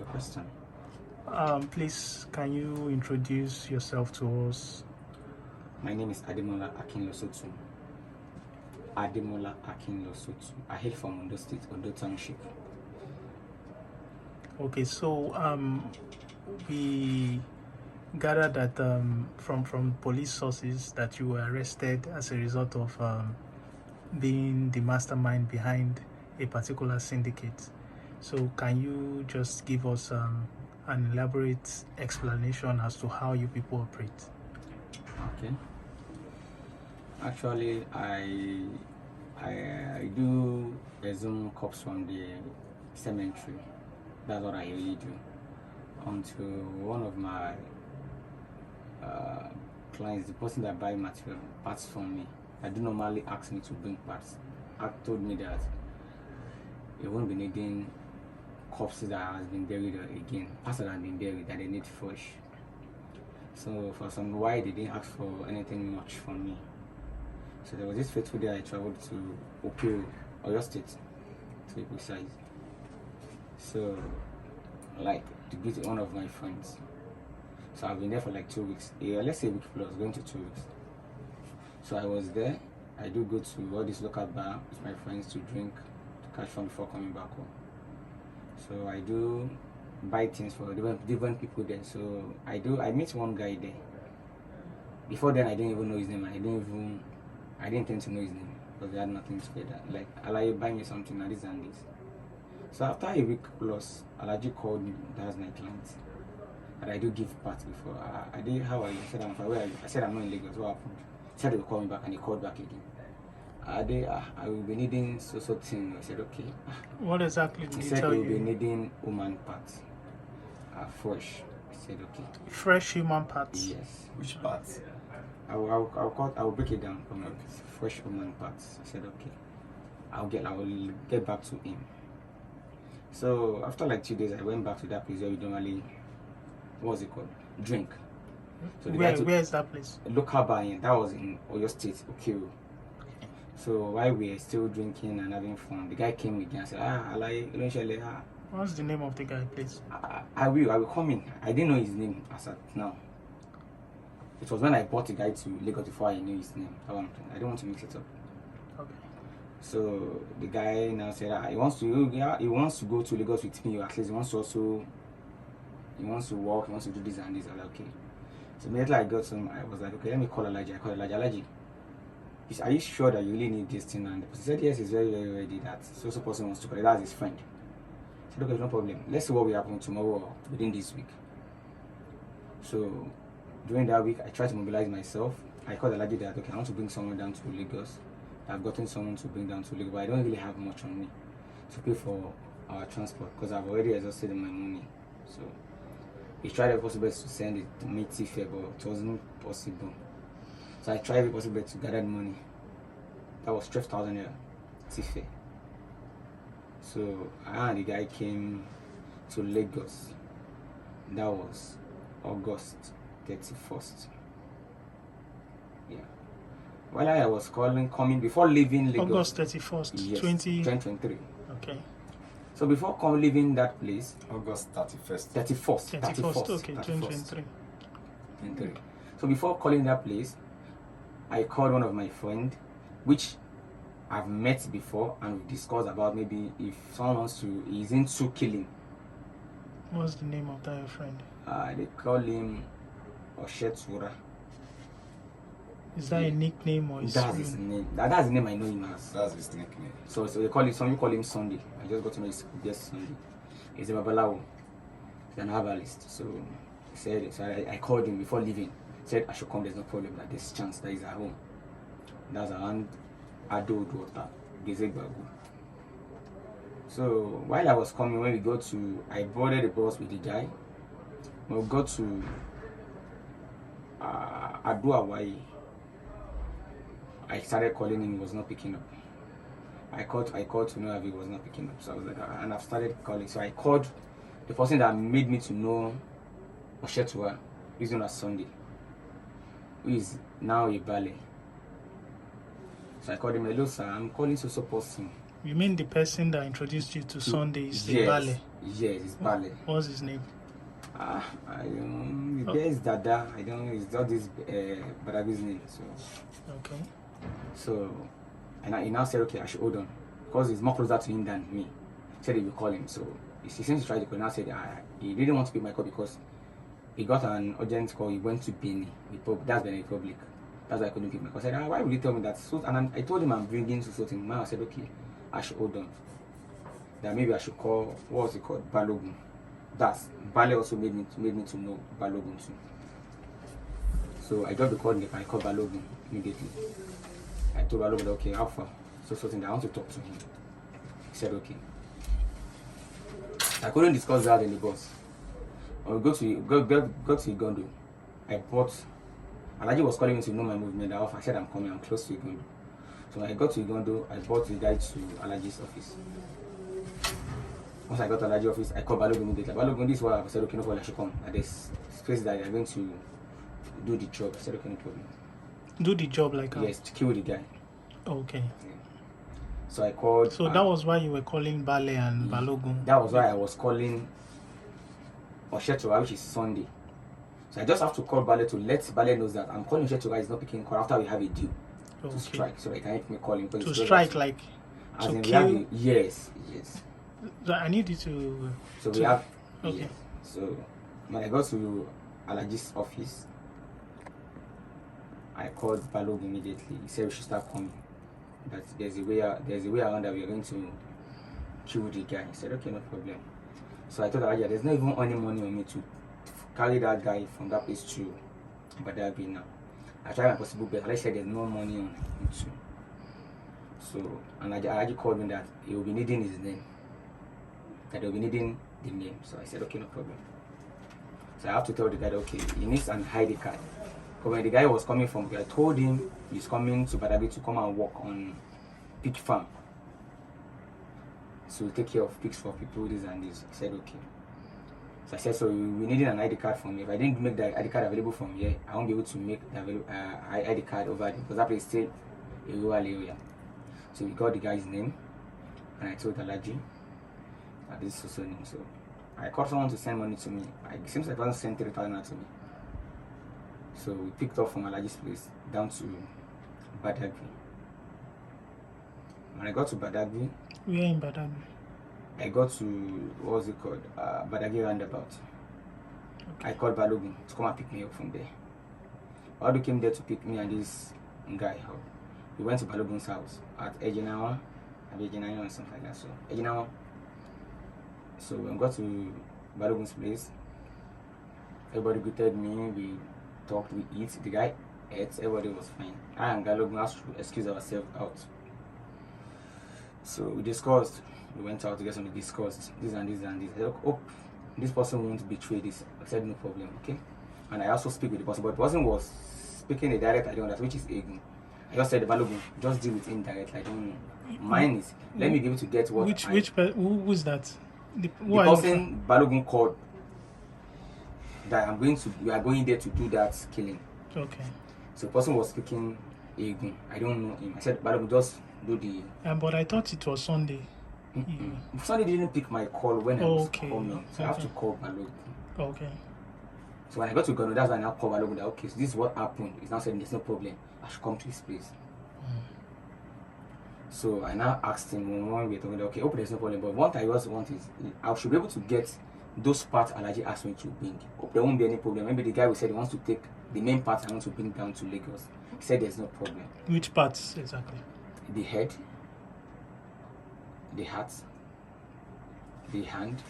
your question. Please, can you introduce yourself to us? My name is Ademola Akinlosotu. Ademola Akinlosotu. I hail from Ondo State, Ondo Township. Okay, so we gathered that from police sources that you were arrested as a result of being the mastermind behind a particular syndicate. So can you just give us an elaborate explanation as to how you people operate? Okay. Actually, I do resume cops from the cemetery. That's what I really do. Until one of my clients, the person that buy material parts from me, I do normally ask me to bring parts. Told me that it won't be needing corpses that has been buried again, parts that have been buried, that they need fresh. So for some while they didn't ask for anything much from me. So there was this fateful day I traveled to Okio, Oyo State, to be precise. So like to greet one of my friends. So I've been there for like 2 weeks. Yeah, let's say a week plus, going to 2 weeks. So I was there. I do go to all this local bar with my friends to drink, to catch fun before coming back home. So I do buy things for different people there. So I meet one guy there. Before then I didn't even know his name. I didn't intend to know his name because we had nothing together. Like, Alaji, buy me something and this and this. So after a week plus, Alaji called me. That's my client. And I do give parts before. I did, how are you? I said, I'm fine. Where are you? I said, I'm not in Lagos. What happened? He said he will call me back, and he called back again. I will be needing so thing. I said, okay. What exactly did he he said tell he will you? be needing human parts. Fresh. I said, okay. Fresh human parts? Yes. Which parts? I will break it down for me. Fresh human parts. I said, okay. I will get back to him. So after like 2 days, I went back to that place where we normally, what's it called? Drink. So where is that place? Local bar, that was in Oyo State, Okio. So while we were still drinking and having fun, the guy came again and said, What's the name of the guy, please? I will come in. I didn't know his name as at now. It was when I brought the guy to Lagos before I knew his name. I didn't want to mix it up. Okay. So the guy now said he wants to go to Lagos with me, or at least he wants to walk, he wants to do this and this. I was like, okay. So immediately I got some, I was like, okay, let me call Alaji. I called Alaji. Alaji, are you sure that you really need this thing? And the person said, yes, he's very, very ready. That so person wants to collect. That's his friend. I said, okay, no problem. Let's see what will happen tomorrow or within this week. So during that week, I tried to mobilize myself. I called Alaji that, okay, I want to bring someone down to Lagos. I've gotten someone to bring down to Lagos, but I don't really have much on me to pay for our transport because I've already exhausted my money. So he tried every possible to send it to me fare, but it wasn't possible. So I tried every possible to gather the money. That was 12,000 naira fare. So the guy came to Lagos. That was August 31st. Yeah. While I was coming before leaving Lagos. August 31st, yes, 2023. Okay. So before leaving that place, August 31st. 31st. Okay, 2023. So before calling that place, I called one of my friends, which I've met before, and we discussed about maybe if someone wants to, he's into killing. What's the name of that your friend? They call him Oshetura. Is that a nickname or is that's his name? That's the name I know him as. That's his nickname. So they call it. Some people call him Sunday. I just got to know he's just Sunday. He's a babalawo. He's an herbalist. So he said. So I called him before leaving. He said I should come. There's no problem. That there's chance that he's at home. That's around Ado Water, Gezegbagu. So while I was coming, when we got to, I boarded the bus with the guy. When we got to Ado Hawaii, I started calling him, he was not picking up. I called to know if he was not picking up. So I was like, and I've started calling. So I called the person that made me to know Oshetua, who's known as Sunday, who is now a ballet. So I called him, hello sir, I'm calling to support him. You mean the person that introduced you to Sunday is yes, a ballet? Yes, it's ballet. What's his name? The guy is Dada. I don't know. It's not this Badabi's name. Okay. So, and he now said, okay, I should hold on because he's more closer to him than me. He said he will call him. So he seems to try to call. Now said he didn't want to pick my call because he got an urgent call. He went to Benin. That's Benin Republic. That's why I couldn't pick my call. I said, why would you tell me that? So, and I told him I'm bringing to something. Now I said, okay, I should hold on. That maybe I should call, what was it called? Balogun. That's ballet also made me to know Balogun too. So I got the call and I called Balogun immediately. I told Balogun, okay, how far? So something that I want to talk to him. He said, okay. I couldn't discuss that in the bus. When we go to Igondo, I bought. Alaji was calling me to know my movement. I said I'm coming. I'm close to Igondo. So when I got to Igondo, I bought the guy to Alaji's office. Once I got to Alaji's office, I called Balogun immediately. Balogun, this is why I said, okay, no problem, I should come. At this space that I'm going to do the job. I said, okay, no problem. Do the job like yes, to kill the guy. Okay. Yeah. So I called. So that was why you were calling Ballet and Balogun. That was why I was calling Oshetua, which is Sunday. So I just have to call Ballet to let Ballet knows that I'm calling Oshetua. He's not picking call after we have a deal to strike, so they can help me call him. To strike, like as to in kill. Yes. So I need you to. So we have. Okay. Yes. So when I got to Alaji's office, I called Balogun immediately. He said we should start coming. That there's a way around that we are going to kill the guy. He said, okay, no problem. So I told Alaji, there's not even any money on me to carry that guy from that place to Badagry now. I tried my possible best. Alaji said there's no money on him too. So and Alaji called me that he will be needing his name. That they'll be needing the name. So I said, okay, no problem. So I have to tell the guy that, okay, he needs an ID card. Because when the guy was coming from, I told him he's coming to Badagry to come and work on pig farm. So we take care of pigs for people, this and this. He said, okay. So I said, so we needed an ID card from you. If I didn't make the ID card available from here, I won't be able to make the ID card over there because that place is still a rural area. So we got the guy's name and I told Alaji that this is also name. So I called someone to send money to me. It seems like I wasn't sent 3,000 to me. So we picked up from Alaji's place down to Badagry. When I got to Badagry, we are in Badagry. I got to, what was it called? Badagry roundabout. Okay. I called Balogun to come and pick me up from there. Balogun came there to pick me and this guy up. We went to Balogun's house at Ejinawa or something like that. So Ejinawa. So when we got to Balogun's place, everybody greeted me. We talked, we eat. The guy ate. Everybody was fine. I and Balogun asked to excuse ourselves out. So we discussed. We went out together and we discussed this and this and this. I said, oh, this person won't betray this. I said, no problem, okay? And I also speak with the person, but the person was speaking a dialect I don't understand, which is Egun. I just said, Balogun, just deal with him directly. I don't know. Mine is, let me be able to get what who's that? The person Balogun called that we are going there to do that killing. Okay. So the person was speaking Egun. I don't know him. I said, Balogun, just do the... but I thought it was Sunday. Sunday didn't pick my call when I was coming, so I have to call Balogun. Okay. So when I got to Ghana, that's when I called Balogun that, okay, so this is what happened. He's now saying there's no problem. I should come to his place. So I now asked him when we were talking, okay, hope there's no problem. But what I also want is I should be able to get those parts Alaji asked me to bring. Hope there won't be any problem. Maybe the guy who said he wants to take the main parts I want to bring down to Lagos. He said there's no problem. Which parts exactly? The head, the heart, the hand,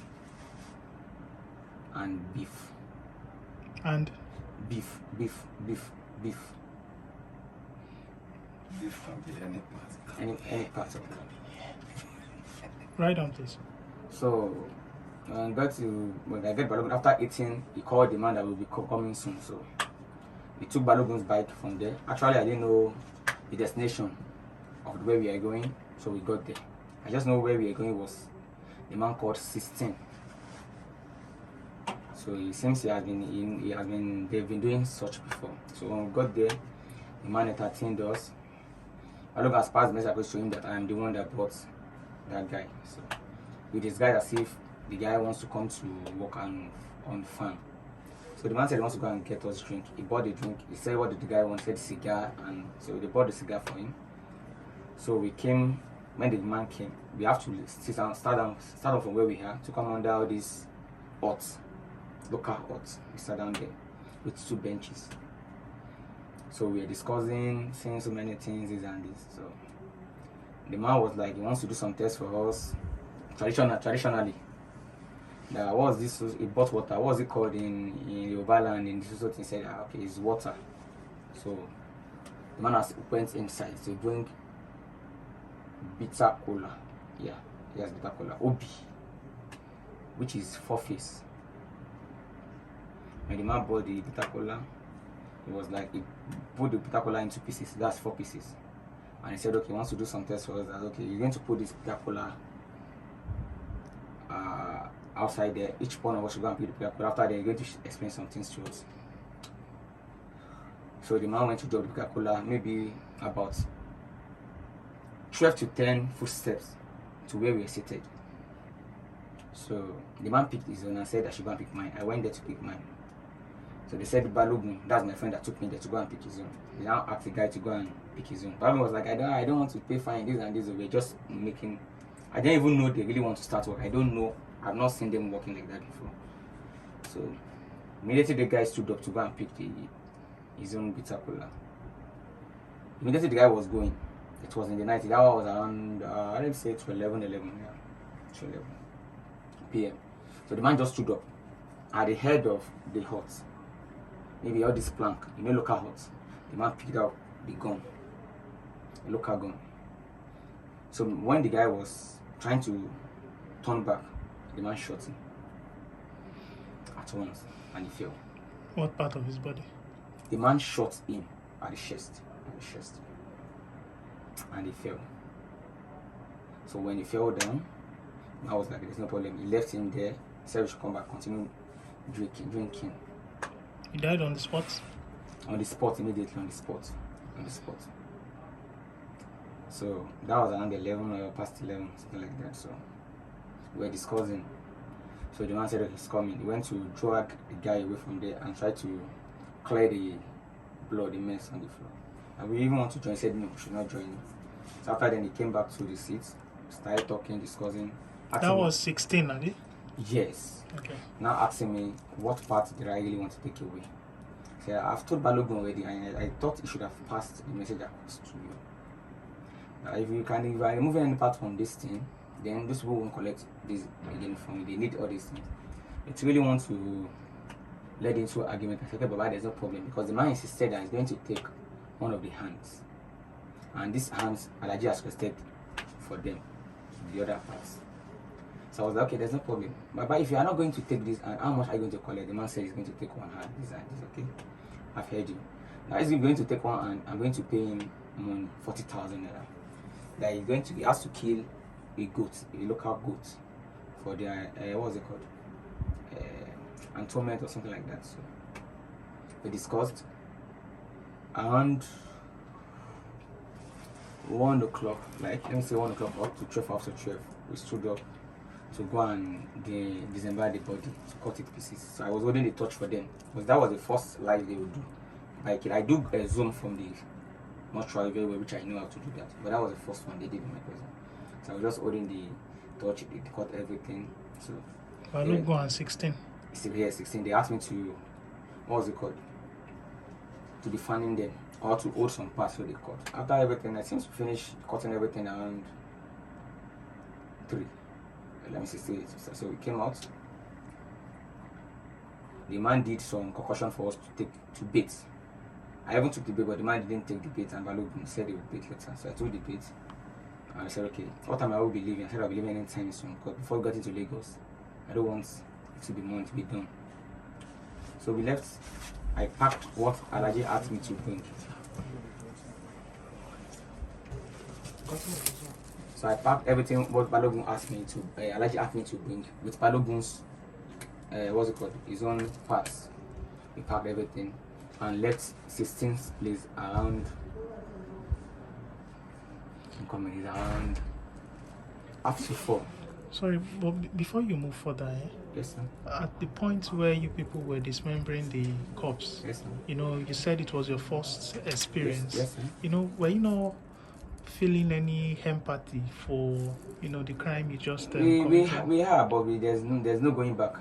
and beef. And? Beef. Beef can be any part. Any part of it. Right on, please. So when I get Balogun, after eating, he called the man that will be coming soon. So we took Balogun's bike from there. Actually, I didn't know the destination of where we are going, so we got there. I just know where we are going was a man called 16. So it seems they've been doing such before. So when we got there, the man entertained us. Balogun has passed the message to him that I am the one that brought that guy. So we disguised as if the guy wants to come to work on farm. So the man said he wants to go and get us drink. He bought the drink. He said what did the guy want? He said cigar, and so they bought the cigar for him. So we came. When the man came, we have to start down from where we are to come under all these huts, local huts. We sat down there with 2 benches. So we were discussing, saying so many things, this and this. So the man was like, he wants to do some tests for us, traditionally. What was this? He bought water. What was it called in Yoruba land? In this sort, he said, okay, it's water. So the man went inside to bring bitter cola. Yeah, yes, bitter cola. Obi, which is 4 face. When the man bought the bitter cola, it was like he put the bitter cola into pieces. That's 4 pieces. And he said, okay, he wants to do some tests for us. That okay, you're going to put this bitter cola outside there. Each one of us should go and pick the bitter cola. After that, you're going to explain some things to us. So the man went to drop the bitter cola, maybe about 12 to 10 footsteps to where we were seated. So the man picked his own and said I should go and pick mine. I went there to pick mine. So they said Balogun, that's my friend that took me there to go and pick his own. They now asked the guy to go and pick his own. Balogun was like, I don't want to pay fine, this and this. We're just making. I didn't even know they really want to start work. I don't know. I've not seen them working like that before. So immediately the guy stood up to go and pick his own bitter cola. Immediately the guy was going. It was in the night. That was around, let's say 11 p.m. So the man just stood up at the head of the hut. Maybe all this plank, local huts. The man picked up the gun, a local gun. So when the guy was trying to turn back, the man shot him at once and he fell. What part of his body? The man shot him at the chest. And he fell. So when he fell down, I was like, there's no problem. He left him there, said we should come back, continue drinking. He died on the spot? On the spot, immediately on the spot. So that was around 11 or past 11, something like that. So we were discussing. So the man said he's coming. He went to drag the guy away from there and try to clear the blood, the mess on the floor. And we even want to join. He said no, we should not join him. So after then he came back to the seats, started talking, discussing. That was 16, Adi? Yes. Okay. Now asking me what part did I really want to take away. So I've told Balogun already, and I thought he should have passed the message across to you. If I remove any part from this thing, then these people won't collect this again from me. They need all these things. It's really want to lead into argument. I said, Baba, there's no problem, because the man insisted that he's going to take one of the hands, and these hands Alaji has requested for them, the other parts. So I was like, okay, there's no problem. But if you are not going to take this, and how much are you going to collect? The man said he's going to take one hand, this and this, okay? I've heard you. Now he's going to take one hand, I'm going to pay him money, 40,000 naira. That he has to kill a goat, a local goat, for their, what's it called? Atonement or something like that. So we discussed. Around 1 o'clock, like let me say 1 o'clock up to 12 after 12, we stood up to go and dismember the body, to cut it pieces. So I was holding the torch for them, because that was the first live they would do. Like I do a zoom from the mortuary very well, which I know how to do that, but that was the first one they did in my presence. So I was just holding the torch, they cut everything. So Balogun and 16. Still here 16. They asked me to, what was it called? To be fanning them, or to hold some parts for the cut. After everything, I seem to finish cutting everything around 3. Let me see. So we came out. The man did some concussion for us to take to bait. I even took the bait, but the man didn't take the bait, and Balogun said he would bait later. So I took the bait, and I said, okay, what time I will be leaving? I said I'll be leaving anytime soon, because before we got into Lagos, I don't want it to be more to be done. So we left. I packed what Alaji asked me to bring. So I packed everything what Balogun asked me to, Alaji asked me to bring, with Balogun's, what's it called, his own parts. We packed everything and left 16th place around, around after 4. Sorry, but before you move further, Yes, sir. at the point where you people were dismembering the corpse, Yes, sir. you said it was your first experience. Yes, sir. Were you not feeling any empathy for, the crime you just We committed? have, but there's no going back.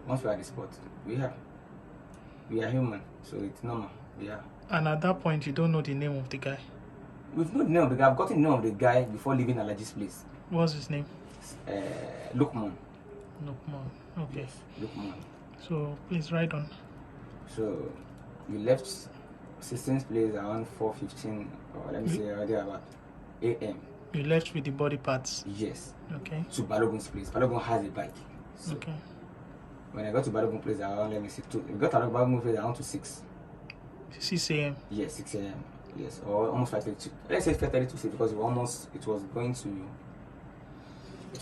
Once we are at the spot, we are human, so it's normal. Yeah. And at that point, you don't know the name of the guy. We've known the name of the guy. I've gotten the name of the guy before leaving Alaji's place. What's his name? Lukman. Lukman. Okay. Yes, Lukman. So please write on. So we left 16th place around 4:15, or let me say already about a.m. You left with the body parts. Yes. Okay. To Balogun's place. Balogun has a bike. So Okay. when I got to Balogun place around, let me see, we got to Balogun place around to 6. 6 a.m. Yes, 6 a.m. Yes, or almost 5:32. Let's say 5:30 to 6 because it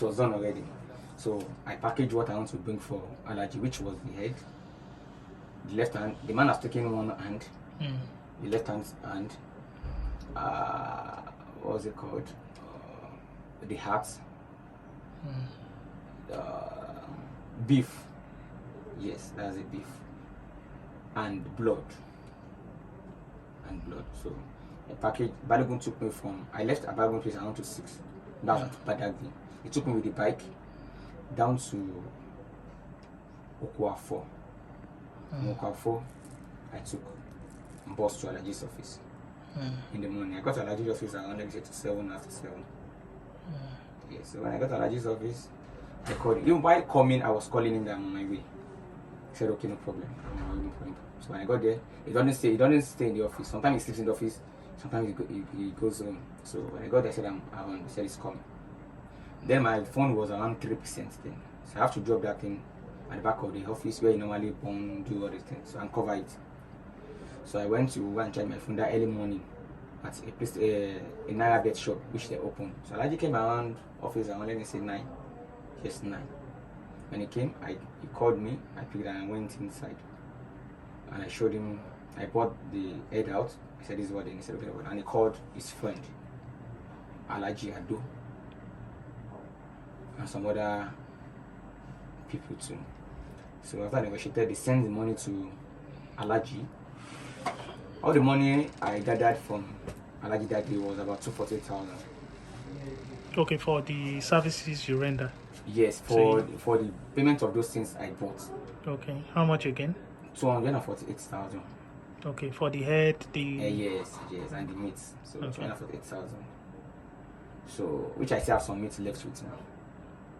was done already. So I packaged what I want to bring for Alaji, which was the head, the left hand. The man has taken one hand, the left hand, what was it called? The heart, beef. Yes, that's a beef, and blood. So a package. Balogun took me from. I left a Balogun place around to 6. That's at Badagry. He took me with the bike down to Okwafo. From Okwafo, I took bus to Alaji's office in the morning. I got to Alaji's office around, let me say, to 7 after 7. Yes, so when I got to Alaji's office, I called him. Even while coming, I was calling him that I'm on my way. He said, okay, no problem. No problem. So when I got there, he doesn't stay in the office. Sometimes he sleeps in the office, sometimes he goes home. So when I got there, I said, I'm around. He said, he's coming. Then my phone was around 3% then. So I have to drop that thing at the back of the office where you normally do all these things, so and cover it. So I went to go and charge my phone that early morning at a place, a Naira bet shop, which they opened. So Alaji came around office around, let me say 9. Yes, 9. When he came, he called me, I picked it and I went inside. And I showed him, I bought the head out. I said, this is what they said, okay, and he called his friend, Alaji Ado, and some other people too. So after I negotiated, they sent the money to Alaji. All the money I gathered from Alaji that day was about 248,000. Okay, for the services you render. Yes, for the payment of those things I bought. Okay, how much again? 248,000. Okay, for the head, yes, and the meat. So 248,000. So which I still have some meat left with me.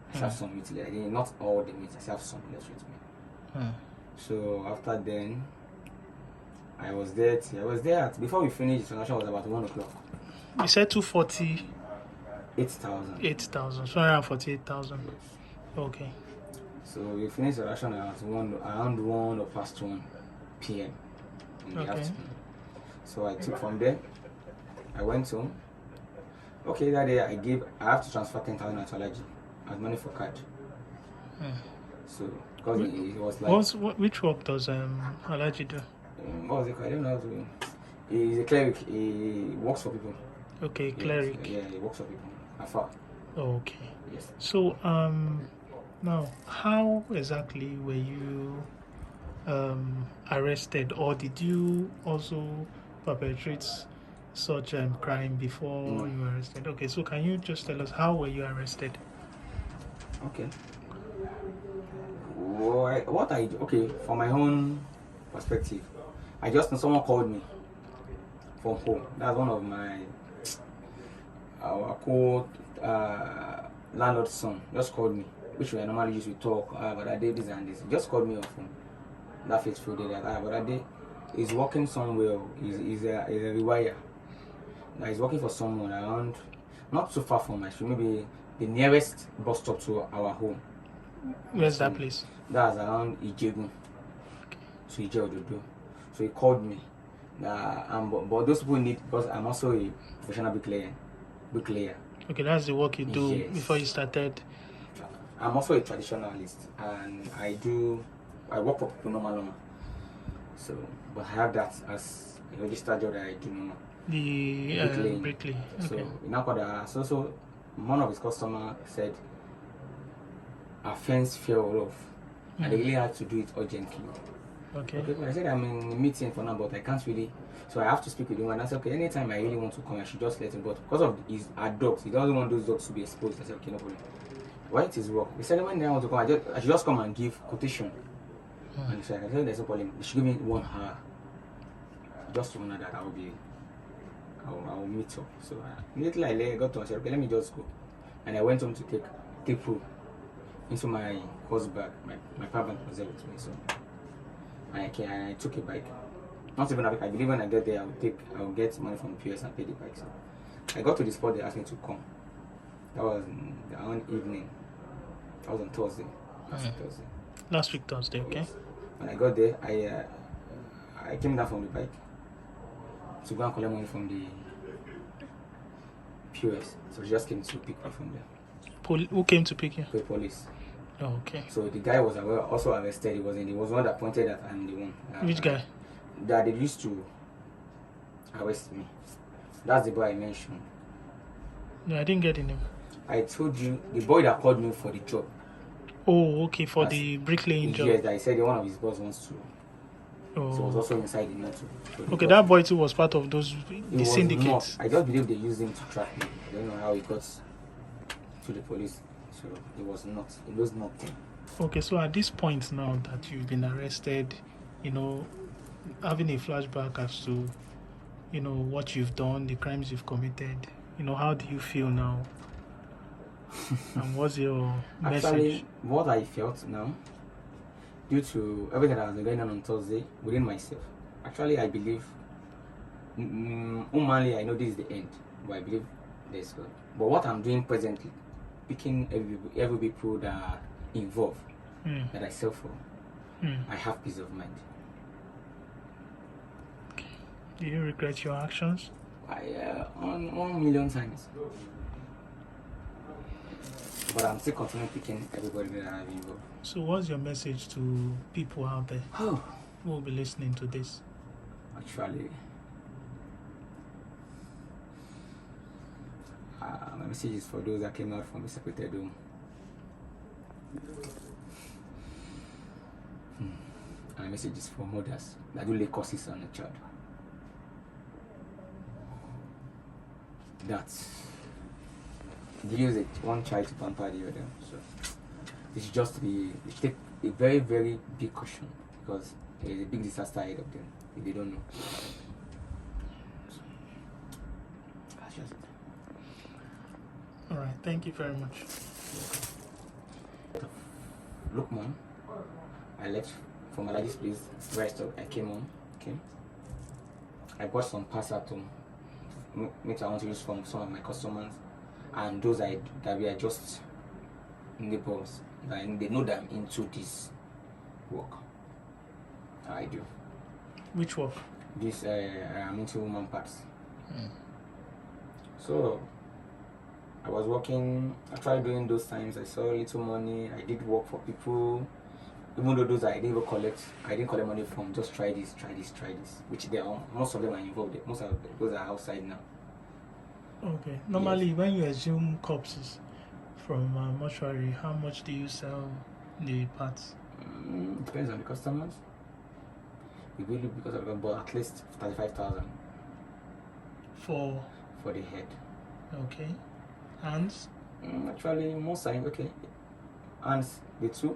I still have some meat left. Not all the meat. I still have some left with me. So after then, I was there. Before we finished, the transaction was about 1 o'clock. You said 240. 8,000. 8,000. 248,000. Okay. So we finished the transaction around 1 or past 1 p.m. in the afternoon. So I took from there. I went home. Okay, that day I have to transfer 10,000 to Alaji as money for card. So because it was like. Which work does Alaji do? What was it called? I don't know how to do. He's a cleric. He works for people. Okay, cleric. Yeah, he works for people. Afar. Okay. Yes. So now how exactly were you arrested, or did you also perpetrate such crime before you were arrested? Okay, so can you just tell us how were you arrested? Okay. From my own perspective, I just know someone called me from home. That's one of our landlord's son just called me, which we normally use to talk, but I did this and this. He just called me off phone that fateful day, but I did. He's working somewhere. He's a rewire. He's working for someone around, not too far from my street, maybe the nearest bus stop to our home. Where's that place? That's around Ijegun. So Ijeododo. So he called me. But those people need, because I'm also a professional bricklayer. Okay, that's the work you do before you started. I'm also a traditionalist, and I work for people normal. So, but I have that as a registered job that I do normal. The bricklaying. So in Akwada, so one of his customers said our fence fell off, and they really had to do it urgently. Okay. But I said I'm in a meeting for now, but I can't really. So I have to speak with him, and I said, okay, anytime I really want to come, I should just let him. But because of our dogs, he doesn't want those dogs to be exposed. I said, okay, no problem. Why it is work? He said when they want to come, I should just come and give quotation. And he said, I said, there's no problem. They should give me 1 hour. Just to know that I will meet up. So immediately I got to, I said, okay, let me just go. And I went home to take food into my horse bag. My power bank was there with me. So I took a bike. Not even a bike. I believe when I get there, I will get money from the PS and pay the bike. So I got to the spot they asked me to come. That was in the evening. That was on Thursday. Last week Thursday, okay. Yes. When I got there, I came down from the bike to go and collect money from the POS. So she just came to pick me from there. Who came to pick you? The police. Oh, okay. So the guy was also arrested. He was one that pointed that I'm the one. Which guy? That they used to arrest me. That's the boy I mentioned. No, I didn't get the name. I told you the boy that called me for the job. Oh, okay, for the bricklaying job. Yes, I said one of his boss wants to. Oh. So he was also inside the net. So okay, that boy too was part of the syndicate. I just believe they used him to track me. I don't know how he got to the police. So it was nothing. Okay, so at this point now that you've been arrested, having a flashback as to, what you've done, the crimes you've committed, how do you feel now? And what's your message? Actually, what I felt now, due to everything that has been going on Thursday within myself, actually I believe, humanly I know this is the end, but I believe there's God. But what I'm doing presently, picking every people that are involved, that I sell for, I have peace of mind. Okay. Do you regret your actions? On 1 million times. But I'm still continuing picking everybody that I have involved. So what's your message to people out there who will be listening to this? Actually, my message is for those that came out from the separated home. And my message is for mothers that do lay curses on a child. That they use one child to pamper the other. So it should take a very, very big caution, because there is a big disaster ahead of them if they don't know. So, that's just it. All right, thank you very much. Look, Mom, I left from my lady's place where I came home. Okay, I bought some parts at home, which I want to use from some of my customers. And those that we are just neighbors, and they know that I'm into this work. I do. Which work? This I'm into woman parts. So I was working. I tried doing those times. I saw little money. I did work for people. Even though those I didn't even collect. I didn't collect money from. Just try this. Which most of them are involved. Most of those are outside now. Okay. Normally, when you assume corpses from mortuary, how much do you sell the parts? Depends on the customers. We will look because of the, but at least 35,000 for the head. Okay. Hands? Actually, most time okay. Hands the two,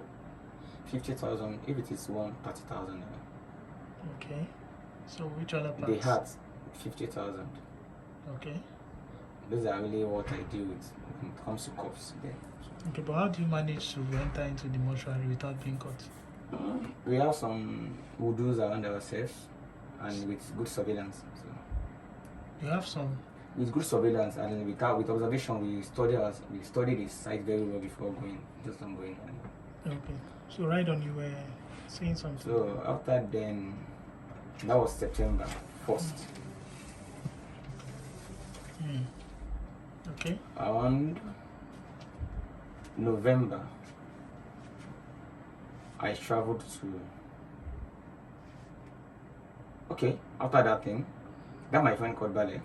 50,000. If it is one, 30,000. Okay. So which other parts? The heart, 50,000. Okay. Those are really what I deal with when it comes to cops. Okay, but how do you manage to enter into the mortuary without being caught? We have some woodoos around ourselves, and with good surveillance. So you have some? With good surveillance, and with observation, we study the site very well before going. Just on going. Okay. So right on, you were saying something. So after then, that was September 1st. Okay. Around November, I traveled to. Okay, after that thing, that my friend called Bale.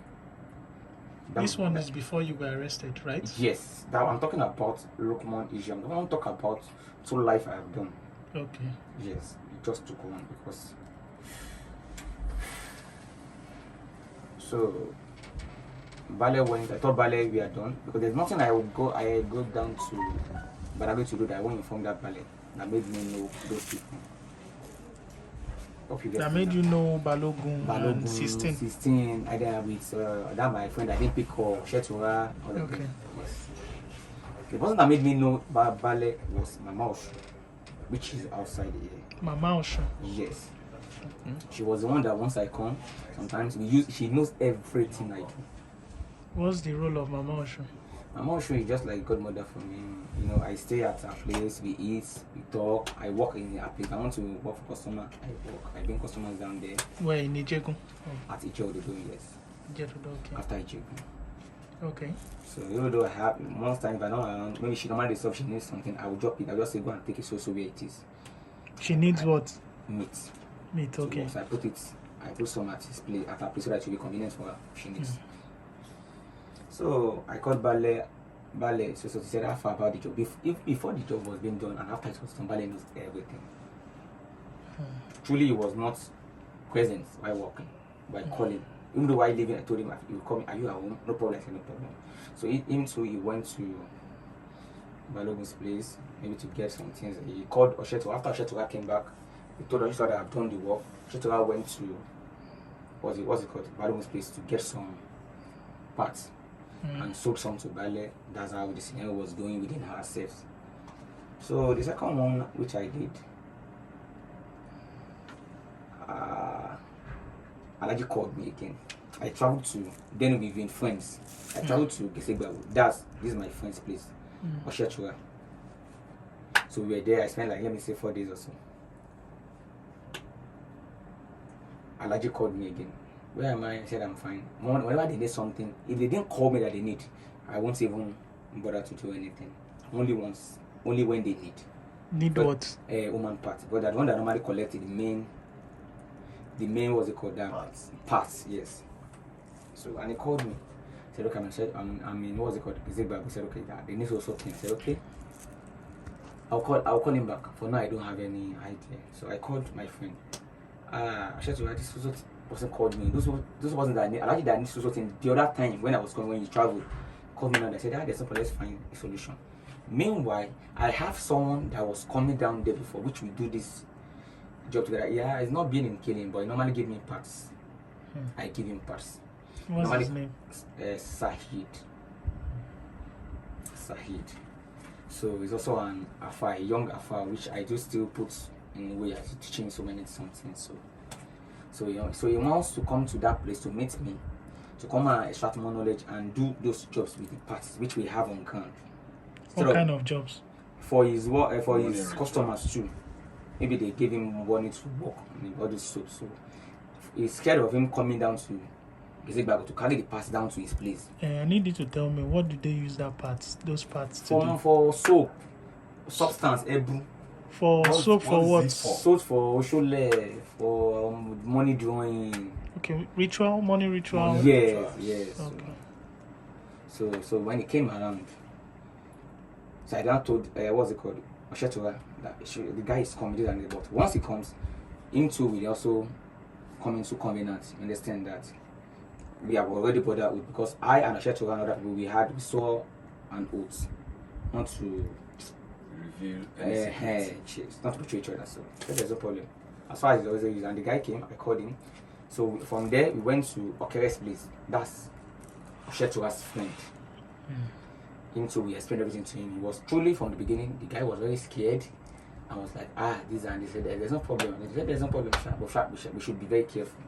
This one is before you were arrested, right? Yes, that I'm talking about Lukman issue. I don't talk about two life I have done. Okay. Yes, it just took one because. So, ballet went. I thought ballet we are done because there's nothing I go down to, but I'm going to do that. I won't inform that ballet that made me know those people. That made you know Balogun and 16. 16. I did with that my friend. I didn't pick her. Shetura. Okay. Yes. The person that made me know ballet was Mama Oshu, which is outside here. Mama Oshu. Yes. She was the one that once I come, sometimes she knows everything I do. What's the role of Mama Oshu? Mama Oshu is just like godmother for me. You know, I stay at her place, we eat, we talk, I work in her place. I want to work for customer, I bring customers down there. Where in Ijegun? At Ijeododo, yes. Ijeododo, okay. After Ijegun. Okay. So even though I have most times if I know around, maybe she normally stuff she needs something, I will drop it. I'll just say go and take it so where it is. She needs what? Meat. Meat, okay. So I put some at his place at her place so that it will be convenient for her if she needs. So I called ballet. So she said half about the job. If before the job was being done and after it was done, ballet knows everything. Truly, he was not present while working, by calling. Even though while leaving, I told him, "You will call me. Are you at home? No problem." I said, "No problem." So him too, he went to Balogun's place maybe to get some things. He called Osheto. After Osheto came back, he told Osheto that I've done the work. Osheto went to what's it called? Balogun's place to get some parts. And sold some to ballet. That's how the scenario was going within ourselves. So the second one, which I did, Alaji called me again. I traveled to, then we've been friends. I traveled to Gesegbawo. This is my friend's place, Oshachura. So we were there. I spent like, let me say 4 days or so. Alaji called me again. Where am I? I said I'm fine. Whenever they need something, if they didn't call me that they need, I won't even bother to do anything. Only once. Only when they need. Need but, what? Woman part. But that one that normally collected the main what's it called? That parts, yes. So and he called me. Said okay, I'm in what's it called? He said okay, they need also things. I said okay. I'll call him back. For now I don't have any idea. So I called my friend. I said to her, this person called me. Those wasn't that I need. I like that I need to sort in the other time when I was coming, when you traveled, called me and I said, there's something, let's find a solution. Meanwhile, I have someone that was coming down there before, which we do this job together. Yeah, it's not being in killing, but he normally give me parts. I give him parts. What's normally, his name? Sahid. So he's also an Afar, a young Afar, which I do still put in a way as teaching so many something. So he wants to come to that place to meet me, to come and extract more knowledge and do those jobs with the parts which we have on ground. What kind of jobs? For his work, for his customers too. Maybe they gave him money to work on all this soap. So he's scared of him coming down to Gesegbawo to carry the parts down to his place. I need you to tell me, what do they use those parts to do? For soap, substance, ebu. For soap, for what? Soap for Oshole, for money drawing. Okay, money ritual. Yes. Okay. So when he came around, so I now told what's it called? Oshetura, that the guy is committed and but once he comes, him too will also come into covenant. Understand that we have already bothered with, because I and Oshetura and other people we saw an oath not to reveal not to betray each other. So there's no problem. As far as the always and the guy came, I called him. So from there we went to Okere's place. That's Oshetura's friend. Him too, we explained everything to him. He was truly from the beginning, the guy was very scared. I was like, this and this. There's no problem. He said, there's no problem, but we should be very careful.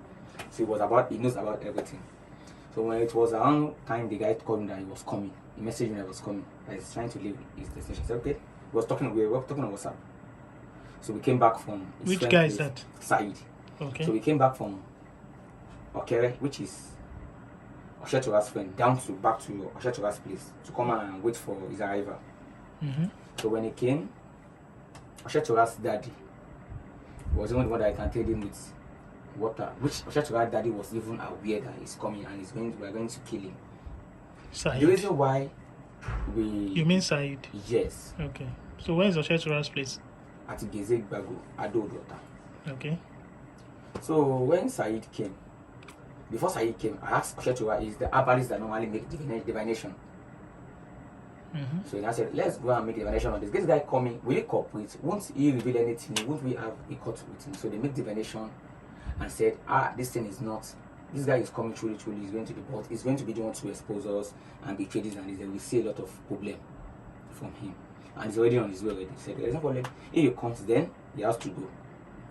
So he knows about everything. So when it was around time, the guy called me that he was coming. He messaged me that he was coming. That he's trying to leave his destination. I said, okay. We were talking on WhatsApp. So we came back from his Which guy is that? Said. Okay. So we came back from Okere, which is Oshetura's friend, back to Oshetura's place to come and wait for his arrival. So when he came, Oshetura's daddy was the only one that I can tell him with water, which Oshetura's daddy was even aware that he's coming and we are going to kill him. Said. The reason why we... You mean Said? Yes. Okay. So where is Oshetura's place? At Gezeg Bago, Adodota. Okay. So when Said came, before Said came, I asked Oshetura, is the herbalist that normally make divination. So I said, let's go and make divination on this. This guy coming, will he cooperate? Won't he reveal anything? Won't we have a cut with him? So they make divination and said, this thing is not, this guy is coming truly, he's going to be bought, he's going to be the one to expose us and betray this and this. Then we see a lot of problem from him. And he's already on his way already. He said, there's no problem. If he comes, then he has to go.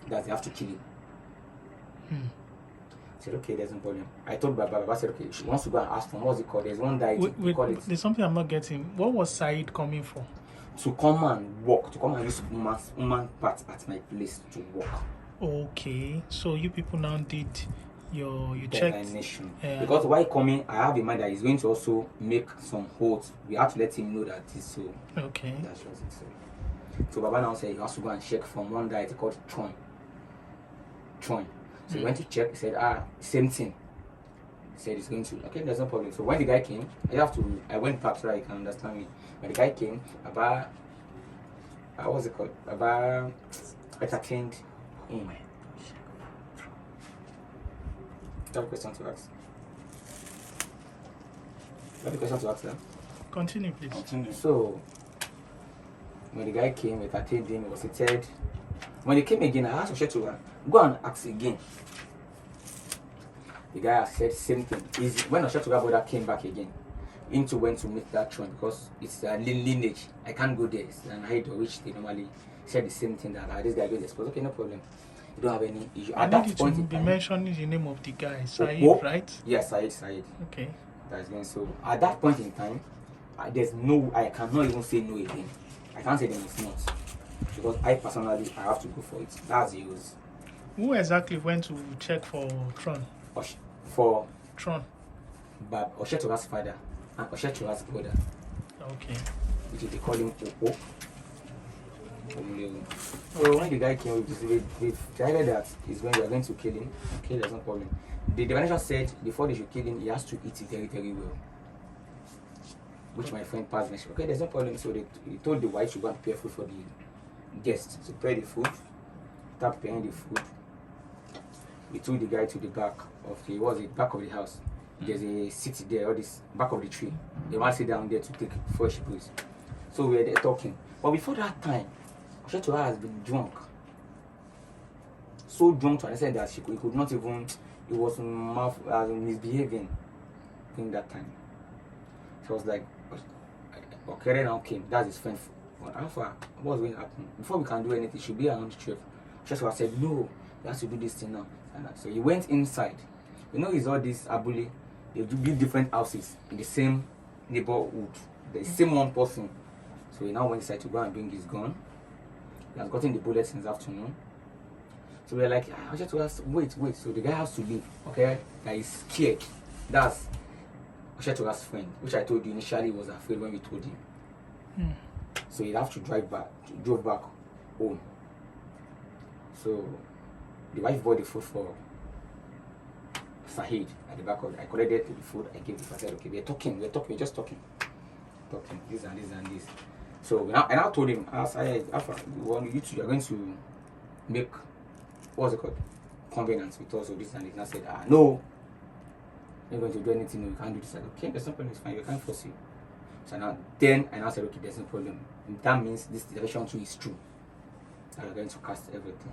That they have to kill him. I said, okay, there's no problem. I told Baba said, okay, she wants to go and ask for what's it called? There's one guy to call it. There's something I'm not getting. What was Said coming for? To come and work, to come and use woman parts at my place to work. Okay, so you people now did you checked because while coming, I have in mind that he's going to also make some holes. We have to let him know that it's so. Okay. That's just it. So Baba now said he has to go and check from one guy called Troy. So he went to check. He said, same thing. He said he's going to. Okay, there's no problem. So when the guy came, I went back so that he can understand me. When the guy came, Baba, what's it called? Baba entertained him. Do you have a question to ask? You have a question to ask them? Continue, please. Continue. So when the guy came, we entertained him, he was seated. When he came again, I asked Oshet to go and ask again. The guy said same thing. When Oshet brother came back again, into went to meet that throne because it's a lineage. I can't go there. It's an idol which they normally said the same thing that this guy goes expose. Okay, no problem. You don't have any issue. At that point in time, mentioning the name of the guy, Said, right? Yes, Said. Okay. That's going so. At that point in time, there's no. I cannot even say no again. I can't say them it's not. Because I personally, I have to go for it. That's the use. Who exactly went to check for Tron? For Tron. But Oshetora's father and Oshetora's brother. Okay. Which is they call him Opo. So when the guy came, we decided that we are going to kill him. Okay, there's no problem. The divination said before they should kill him, he has to eat very, very well. Which my friend passed me. Okay, there's no problem. So he told the wife to go and prepare food for the guests. So prepare the food. Start preparing the food. We took the guy to the back of the house. There's a seat there, or this back of the tree. They want to sit down there to take fresh breeze. So we were there talking. But before that time, Oshetua has been drunk. So drunk to understand that he could not even, he was misbehaving in that time. So I was like, okay, now came. That's his friend. But Alpha, what's going to happen? Before we can do anything, should be around the 12. Oshetua said, no, you have to do this thing now. So he went inside. You know, it's all this abuli. They build different houses in the same neighborhood. The same one person. So he now went inside to go and bring his gun. He has gotten the bullets since afternoon. So we're like, I just ask, wait. So the guy has to leave. Okay? That is scared. That's Oshetora's friend, which I told you initially was afraid when we told him. So he'd have to drove back home. So the wife bought the food for Sahid at the back of it. I collected the food, I gave the food. I said, okay, we're just talking, this and this. So I now told him, you're going to make, what's it called, covenants with us or this and this. And I said, no, you're going to do anything, no, you can't do this. I said, okay, there's no problem, it's fine, we can't force you. So now, I now said, okay, there's no problem. That means this direction 2 is true. That we're going to cast everything.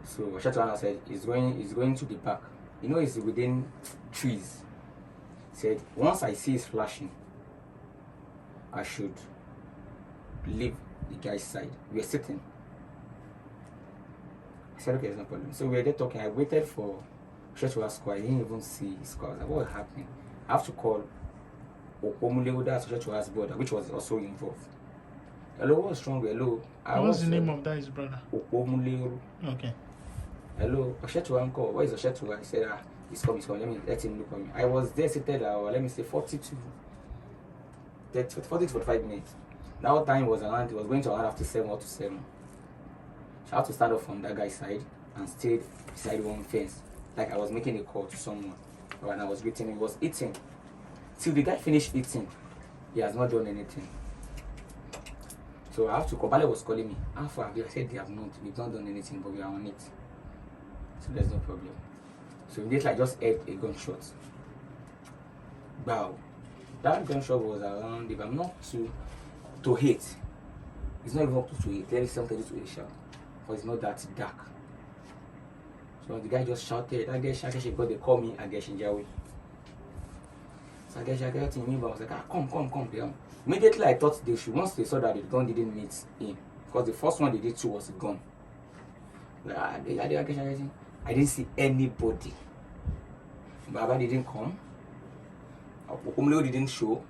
So Oshetua said, he's going to the back. You know, it's within trees. He said, once I see it flashing, I should leave the guy's side. We are sitting. I said, okay, there's no problem. So we were there talking. I waited for Oshetua's score. I didn't even see his score. Like, what was happening? I have to call Omulewu, that's Oshetua's brother, which was also involved. Hello, what's wrong? Hello. What's the name of that his brother? Omulewu. Okay. Hello, Oshetua uncle. What is Oshetua? He said, he's coming. Let him look at me. I was there seated, let me say 40 to 45 minutes. That time was going to around after 7 or to 7. So I had to stand up from that guy's side and stayed beside one fence. Like I was making a call to someone. And I was greeting him. He was eating. Till the guy finished eating, he has not done anything. So I have to call. Bale was calling me. How far have you? I said they have not. We've not done anything, but we are on it. So there's no problem. So immediately I just heard a gunshot. Wow. That gunshot was around, if I'm not to hit. It's not even up to 8. Let me say 30 to 8 shout. Because it's not that dark. So the guy just shouted, I guess they call me, I guess in Jawi. So I guess I got in me, but I was like, come down. Immediately I thought they should, once they saw that the gun didn't meet him. Because the first one they did too was a gun. I didn't see anybody. Baba didn't come. Okumleo didn't show.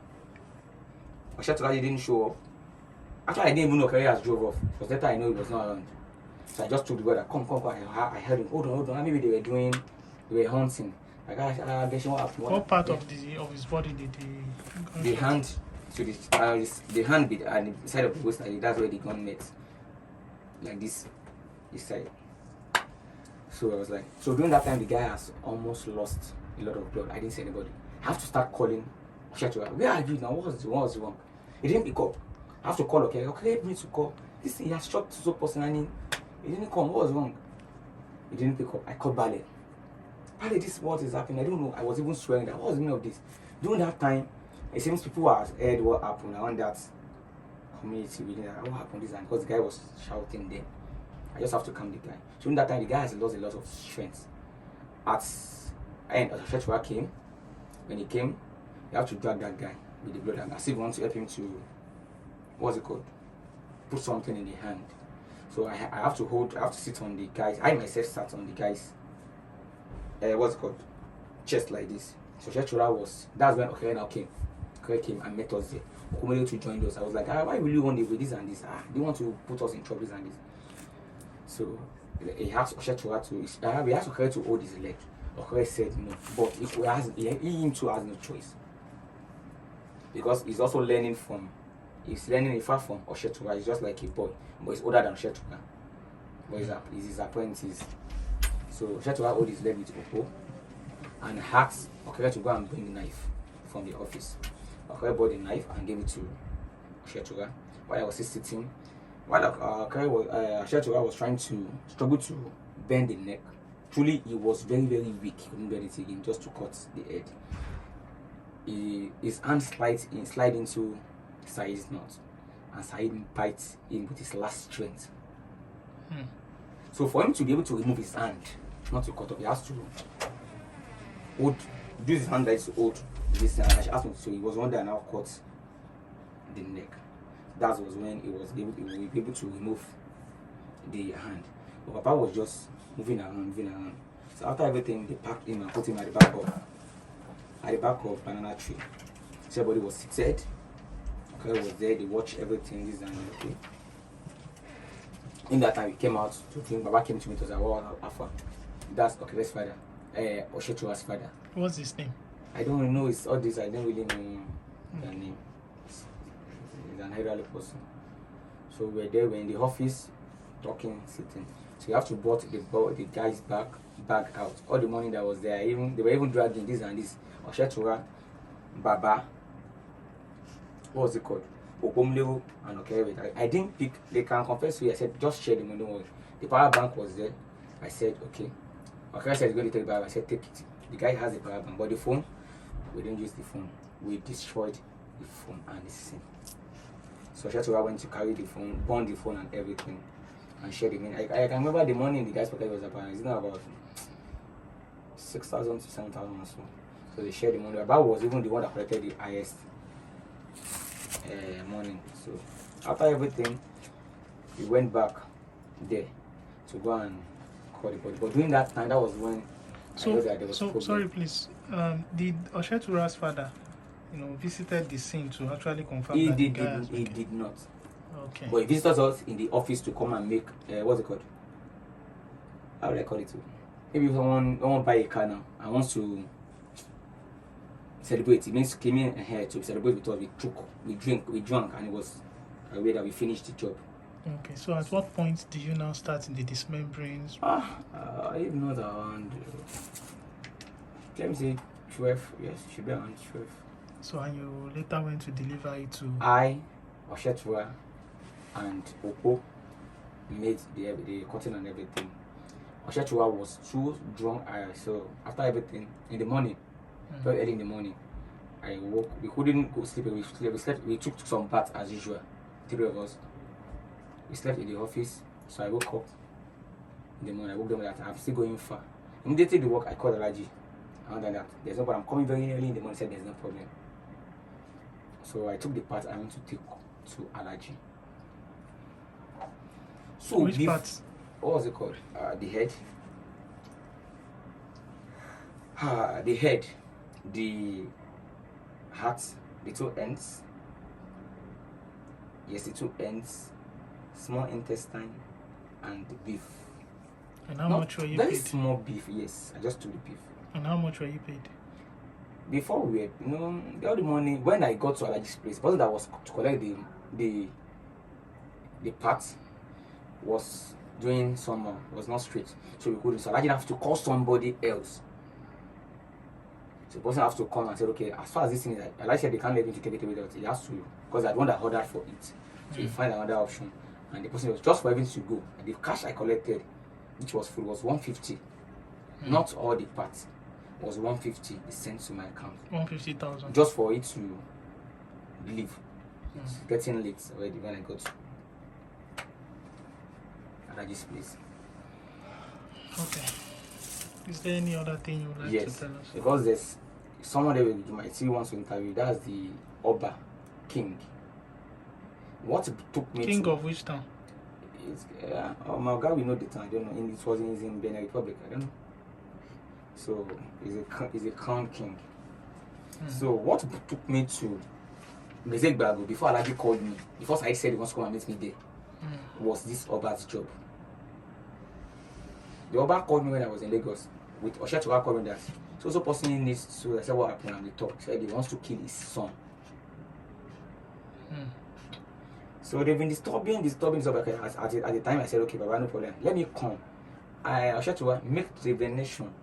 Oshetura didn't show up. Actually, I didn't even know Carriers drove off. Because later I know he was not around. So I just told the brother, come. I heard him. Hold on. Maybe they were hunting. Like, I guess what happened. What part of his body did he? The hand. So the hand bit and the side of the waist, that's where the gun met. Like this side. So I was like, so during that time, the guy has almost lost a lot of blood. I didn't see anybody. I have to start calling. Where are you now? What was wrong? He didn't pick up. I have to call. Okay, help me to call. This thing, he has shot so person and he didn't come. What was wrong? He didn't pick up. I called Bale. Bale, this what is happening? I don't know. I was even swearing that. What was the meaning of this? During that time, it seems people have heard what happened around that community. We didn't know what happened this, and because the guy was shouting there. I just have to calm the guy. So during that time, the guy has lost a lot of strength. At end, Oshetura came. When he came, you have to drag that guy with the blood, and as if you want to help him to, what's it called? Put something in the hand. So I have to sit on the guy's. I myself sat on the guy's. What's it called? Chest like this. So Oshetura that's when Okere now came. Okere came and met us there. Okumele to join us. I was like, why will you want to do this and this? They want to put us in trouble and this. So he asked Oshetura we asked Okere to hold his leg. Okere said no, but he too has no choice. Because he's also learning far from Oshetura. He's just like a boy, but he's older than Oshetura. But he's his apprentice. So Oshetura hold his leg with Opo and asked Okere to go and bring the knife from the office. Okere bought the knife and gave it to Oshetura. While I was sitting, while Oshetura was trying to struggle to bend the neck. Truly, he was very, very weak. He couldn't bend it again, just to cut the head. His hand slide into Said's knot, and Said bites him with his last strength. So for him to be able to remove his hand, not to cut off, he has to use his hand like to hold this hand. So he was one that now cut the neck. That was when he was able to remove the hand. But Papa was just moving around. So after everything, they packed him and put him at the back of banana tree. So everybody was seated. Okere was there. They watched everything. This and everything. In that time, we came out to drink. Baba came to meet us. Alpha. That's Okere's father. Oshetura's father. What's his name? I don't know. It's all this. I don't really know their name. He's an elderly person. So we're in the office, talking, sitting. So you have to brought the guy's bag out. All the money that was there, they were even dragging this and this. Oshetura, Baba, what was it called? Okumleo and Okere. I didn't pick. They can confess to you. I said, just share the money. Don't worry. The power bank was there. I said, okay. Okere said he's going to take the power. I said, take it. The guy has the power bank, but the phone, we didn't use the phone. We destroyed the phone and the SIM. So Oshetura went to carry the phone, burn the phone and everything. And share the money. I can remember the money in the guy's pocket was about 6,000 to 7,000 or so. So they shared the money. Baba was even the one that collected the highest money. So after everything, we went back there to go and call the body. But during that time, that was when I know that there was problem. Sorry, please. Did Oshetura's father, visited the scene to actually confirm that the guy has been killed? He did not. Okay. But he visited us in the office to come and make what's it called? How would I call it? Maybe someone buy a car now and wants to celebrate. It means came in here to celebrate with us. We drank, and it was a way that we finished the job. Okay. So at what point do you now start in the dismembering? If not around, let me say 12. Yes, it should be around 12. So, and you later went to deliver it to... I, Oshetua, and Opo made the cutting and everything. Oshetua was too drunk. So after everything, in the morning, very early in the morning, I woke. We couldn't go sleep. We slept. We took some baths as usual. 3 of us. We slept in the office. So I woke up in the morning. I woke them that I'm still going far. Immediately the work, I called Alaji. And then that there's no problem. I'm coming very early in the morning. Said there's no problem. So I took the part I want to take to Alaji. So which part? What was it called? The head. The head, the heart, the 2 ends. Yes, the 2 ends, small intestine, and the beef. And how much were you very paid? Very small beef, yes. I just took the beef. And how much were you paid? Before we were, the other morning, when I got to Alaji's place, the person that was to collect the parts was doing some, was not straight. So we couldn't. So Alaji have to call somebody else. So the person has to come and say, okay, as far as this thing is, Alaji said they can't let me to take it away without it. He has to, because I don't want to order for it. So you find another option. And the person was just for everything to go. And the cash I collected, which was full, was 150. Not all the parts. It was 150. They sent to my account. 150,000. Just for it to leave. It's getting late already when I got to Alaji's place. Okay. Is there any other thing you would like to tell us? Because there's someone there you might see wants to interview. That's the Oba King. What took me King to, of which town? My God, we know the town. I don't know. It was in Benin Republic. I don't know. So he's a crown king. So what took me to Bezegbago before Alaji called me, before I said he wants to come and meet me there, was this Oba's job. The Oba called me when I was in Lagos with Oshetua called me that so person needs to. I said what happened, and we talked. Said he wants to kill his son. So they've been disturbing stuff. Okay, at the time I said, okay, Baba, no problem. Let me come. Oshetua make the nation.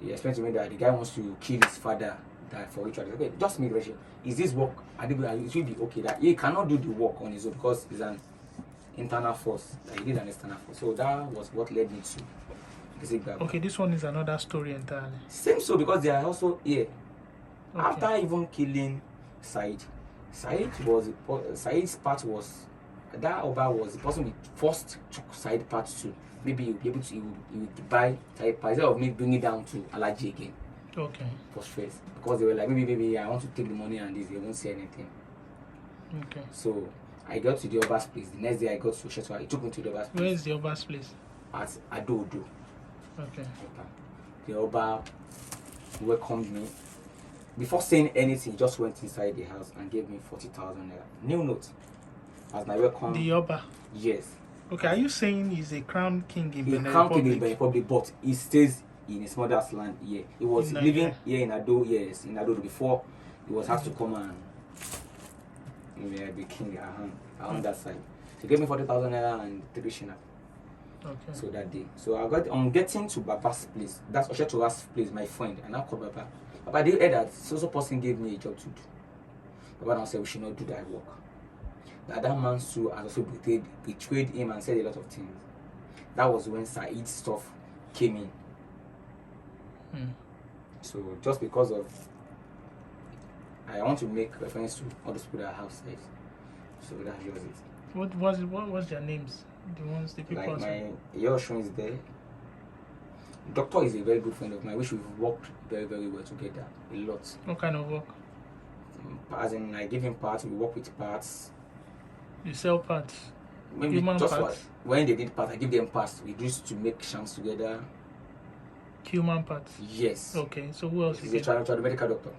He explained to me that the guy wants to kill his father for rituals. Okay, just make the is this work? It should be okay that he cannot do the work on his own because it's an internal force. He did an external force. So that was what led me to. Okay, this one is another story entirely. Same so because they are also here. Okay. After even killing Said, Said's part was that Oba was the person we first took Said part to. Maybe you'll be able to, you would buy Said part instead of me bringing it down to Alaji again. Okay. For stress. Because they were like, maybe I want to take the money and this, they won't say anything. Okay. So I got to the Oba's place. The next day I got to Shetwa. He took me to the Oba's place. Where is the Oba's place? At Adodo. Okay. The Oba welcomed me. Before saying anything, he just went inside the house and gave me 40,000 naira. New note. As my welcome. The Oba? Yes. Okay, are you saying he's a crown king in Benin Republic? Crown king in Benin Republic, but he stays in his mother's land here. He was living here in Ado, yes, in Ado before he was have to come and be king around that side. So he gave me 40,000 naira and 3 shina. Okay. So that day. So I'm getting to Baba's place. That's Oshetua's place, my friend. And I called Baba. Baba, they heard that so person gave me a job to do. Baba now said we should not do that work. That man too has also betrayed him and said a lot of things. That was when Said's stuff came in. So just because of I want to make reference to all those people that have sex. So that's just it. What was their names? The people like my Yoshun is there. Doctor is a very good friend of mine, which we've worked very, very well together. A lot. What kind of work? As in I give him parts, we work with parts. You sell parts? Maybe human just parts? When they need parts, I give them parts. We used to make shams together. Human parts? Yes. Okay, so who else is a medical doctor.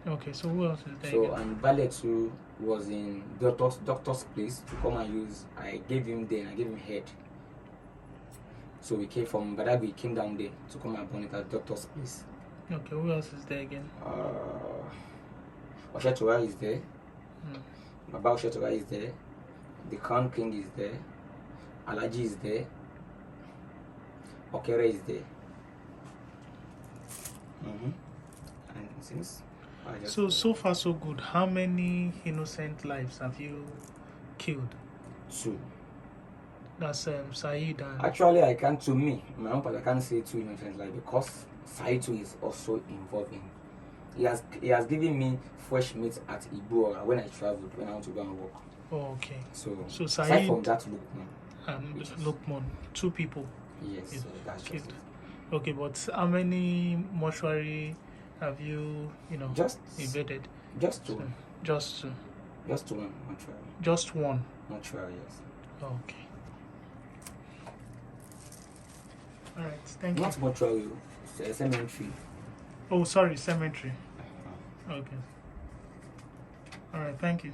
Okay, so who else is there? So and Ballet too was in doctor's place to come and use. I gave him head. So we came from Badagry, came down there to come and burn it at doctor's place. Okay, who else is there again? Oshetua is there. Baba Oshetua is there. The Crown King is there. Alaji is there. Okere is there. And since I just So far so good. How many innocent lives have you killed? 2. That's Saeed and Actually, I can't. To me, my own part, I can't say 2 innocent lives because Said too is also involved in. He has given me fresh meat at Ibora when I traveled when I want to go and work. oh, okay. So aside Saeed from that, look, and which is- Lukman, 2 people. yes, Yes, so that's just killed. it. Okay, but how many mortuary have you Just evaded? just 2. So, just 2. Just 1 mortuary. Just 1. Mortuary, yes. Okay. All right. Thank Not you. mortuary, it's a cemetery. Oh, sorry, cemetery. Okay. All right. Thank you.